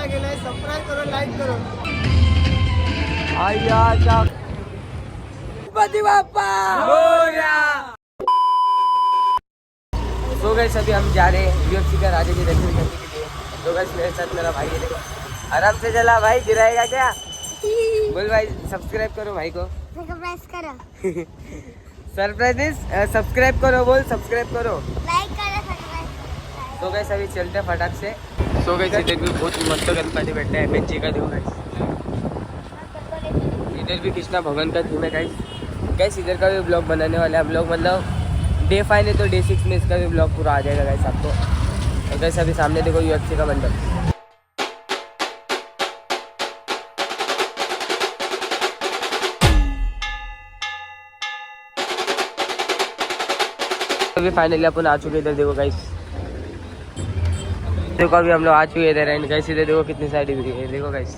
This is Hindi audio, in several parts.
लागेल आहे सबस्क्राईब करो, लाईक करो। गणपति बाप्पा मोरया। सो गाइस अभी हम जा रहे हैं यूएफसी का राजा जी दर्शन करने के लिए। तो गाइस मेरे साथ मेरा भाई है, देखो आराम से चला भाई, गिराएगा क्या? बोल भाई सब्सक्राइब करो भाई को, प्रेस करो, सरप्राइज सब्सक्राइब करो, बोल सब्सक्राइब करो, लाइक करो, सब्सक्राइब। तो गाइस अभी चलते हैं फटाक से। सो गाइस इधर भी बहुत मस्त गणपति बैठा है, बच्चे का देखो गाइस। इधर भी कृष्णा भगवान का थीम है गाइस। इधर का भी ब्लॉग बनाने वाला है, ब्लॉग मतलब डे 5 है तो डे 6 में इसका भी ब्लॉग पूरा आ जाएगा गाइस आपको। तो गाइस अभी सामने देखो यूएफसी का मंडप। अभी फाइनली अपन आ चुके इधर, देखो गाइस। देखो अभी हम लोग आ चुके इधर एंड गाइस इधर देखो कितनी सारी भीड़ है, देखो गाइस।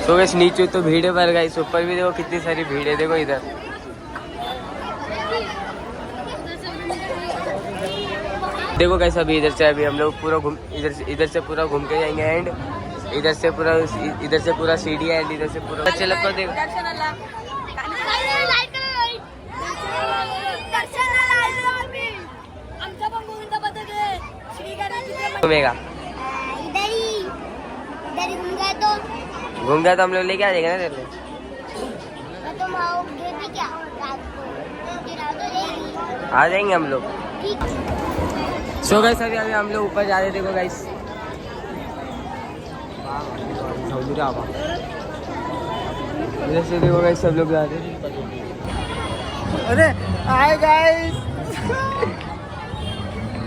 तो गाइस नीचे तो भीड़ है पर गाइस ऊपर भी देखो कितनी सारी भीड़ है, देखो इधर। देखो गाइस अभी इधर से अभी हम लोग पूरा घूम इधर से पूरा घूम के जाएंगे एंड इधर से पूरा सीढ़ी है एंड इधर से पूरा बच्चे लोग को देखो घूमेगा। घूम गया तो हम लोग लेके आ जाएंगे ना तेरे लिए। आ जाएंगे हम लोग। सो गाइस अभी हम लोग ऊपर जा रहे थे, देखो गाइस। इधर से देखो गाइस सब लोग जा रहे हैं। अरे हाय गाइस।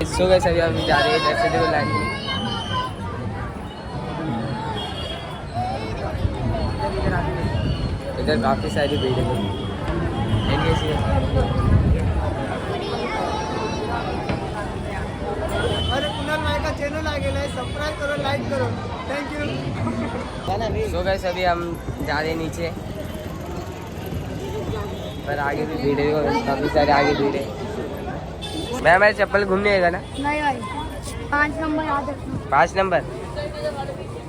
सो गाइस अभी हम जा रहे हैं इधर से, देखो लाइन में। इधर काफी सारी भीड़ है। अरे कुणाल भाई का चैनल लागेल आहे, सबस्क्राईब करो, लाईक करो, थैंक यू। सो गाइस अभी हम जा रहे हैं नीचे, पर आगे भी भीड़ है, काफी सारे आगे भीड़ है। मैं हमारे चप्पल घूमने आएगा ना? नहीं भाई, 5 नंबर याद रखना। 5 नंबर।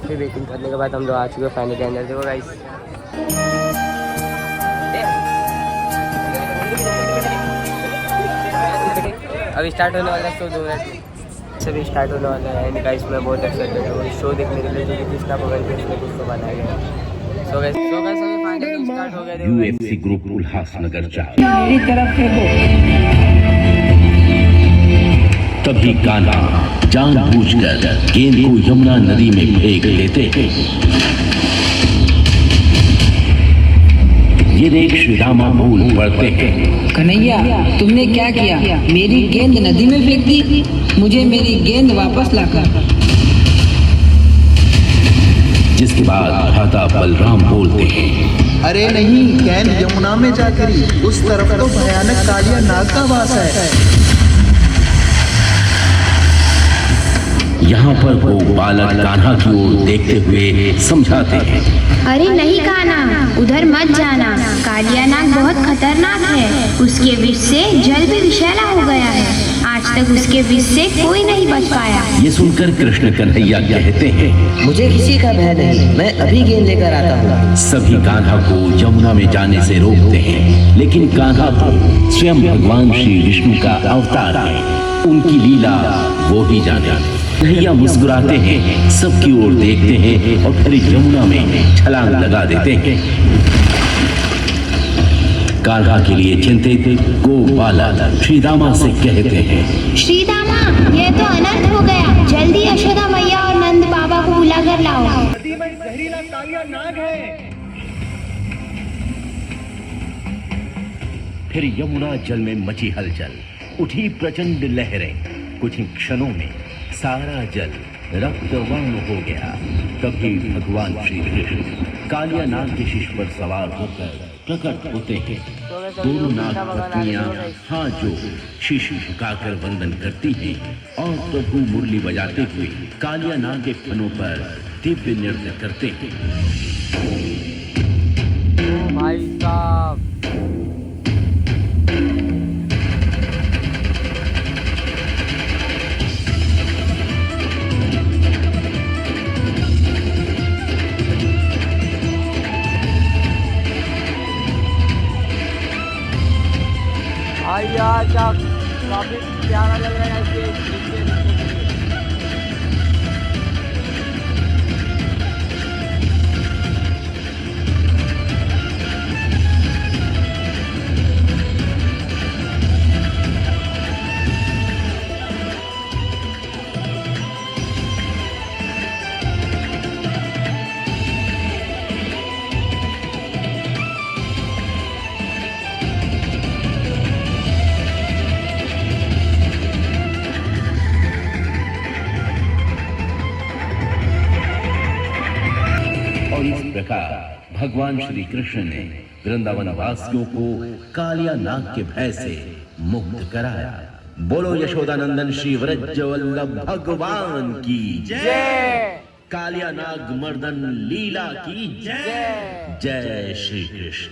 फिर वेटिंग करने के बाद हम लोग आ चुके हैं फाइनल के अंदर, देखो गाइस। अभी स्टार्ट होने वाला है शो, 2 मिनट में सभी स्टार्ट होने वाला है एंड गाइस मैं बहुत एक्साइटेड हूँ इस शो देखने के लिए, जो कि कृष्णा भगवान के इसमें कुछ तो बनाया गया है। सो गाइस अभी फाइनली स्टार्ट हो गया, यूएफसी ग्रुप उल्लासनगर चार। मेरी तरफ से तभी कान्हा जानबूझकर गेंद को यमुना नदी में फेंक देते हैं। ये देख श्री रामा बोल पड़ते हैं, कन्हैया तुमने क्या किया? मेरी गेंद नदी में फेंक दी, मुझे मेरी गेंद वापस लाकर। जिसके बाद भ्राता बलराम बोलते हैं, अरे नहीं, गेंद यमुना में जाकर उस तरफ तो भयानक कालिया नाग का वास है। यहाँ पर वो बालक कान्हा की ओर देखते हुए समझाते हैं, अरे नहीं कान्हा, उधर मत जाना, कालिया नाग बहुत खतरनाक है, उसके विष से जल भी विषैला हो गया है, आज तक उसके विष से कोई नहीं बच पाया। ये सुनकर कृष्ण कन्हैया कहते हैं, मुझे किसी का भय नहीं, मैं अभी गेंद लेकर आता हूँ। सभी कान्हा को यमुना में जाने से रोकते हैं, लेकिन कान्हा तो स्वयं भगवान श्री विष्णु का अवतार है, उनकी लीला वो ही जाने। कन्हैया मुस्कुराते हैं, सबकी ओर देखते हैं और फिर यमुना में छलांग लगा देते हैं। कान्हा के लिए चिंतित गोपाला श्री रामा से कहते हैं, श्री रामा, यह तो अनर्थ हो गया, जल्दी यशोदा मैया और नंद बाबा को बुला कर लाओ। नदी में जहरीला कालिया नाग है। फिर यमुना जल में मची हलचल, उठी प्रचंड लहरें। कुछ ही क्षणों में सारा जल रक्तवर्ण हो गया। तभी भगवान श्री कृष्ण कालिया नाग के शीश पर सवार होकर प्रकट होते हैं। दोनों नाग पत्नियां हाथ जोड़ शीश झुकाकर वंदन करती हैं और प्रभु मुरली बजाते हुए कालिया नाग के फनों पर दिव्य नृत्य करते हैं। भाई साहब भाई यार क्या काफी प्यारा लग रहा है और इस प्रकार भगवान श्री कृष्ण ने वृंदावन वासियों को कालिया नाग के भय से मुक्त कराया। बोलो यशोदानंदन श्री व्रजवल्लभ भगवान की जय। कालिया नाग मर्दन लीला की जय। जय श्री कृष्ण।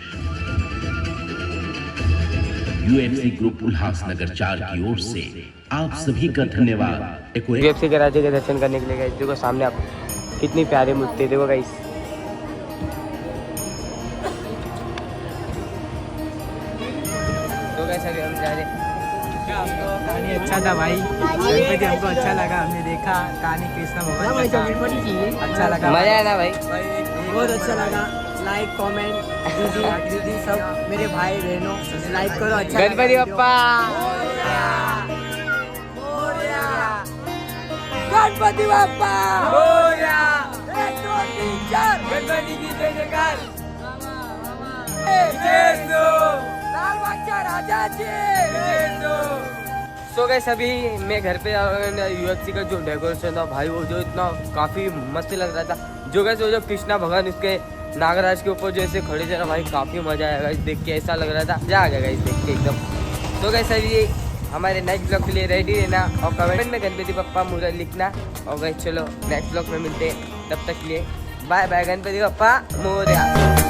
यूएफसी ग्रुप उल्लासनगर 4 की ओर से आप सभी का धन्यवाद। यूएफसी के राजे के दर्शन करने के लिए गए। देखो सामने आप कितनी प्यारी मूर्ति, देखो गाइस। तो कैसे हम जा रहे हमको कहानी अच्छा था भाई, गणपति हमको अच्छा लगा, हमने देखा कहानी कृष्ण भगवान का अच्छा लगा, मजा आया ना भाई? बहुत अच्छा लगा। लाइक कमेंट दीदी सब मेरे भाई बहनों लाइक करो। अच्छा गणपति बप्पा गणपति बप्पा गणपति की जय जयकार। सो गए सभी, मैं घर पे यूएफसी का जो डेकोरेशन था भाई वो जो इतना काफी मस्त लग रहा था। जो कैसे वो जो कृष्णा भगवान उसके नागराज के ऊपर जैसे खड़े थे ना भाई, काफी मजा आया गाइस देख के। ऐसा लग रहा था जा आ गया गाइस देख के एकदम। तो गए सभी हमारे नेक्स्ट ब्लॉग के लिए रेडी रहना और कमेंट में गणपति बप्पा मुझे लिखना। और गाइस चलो नेक्स्ट ब्लॉग में मिलते हैं, तब तक के लिए बाय बाय। गणपति बप्पा मोरया।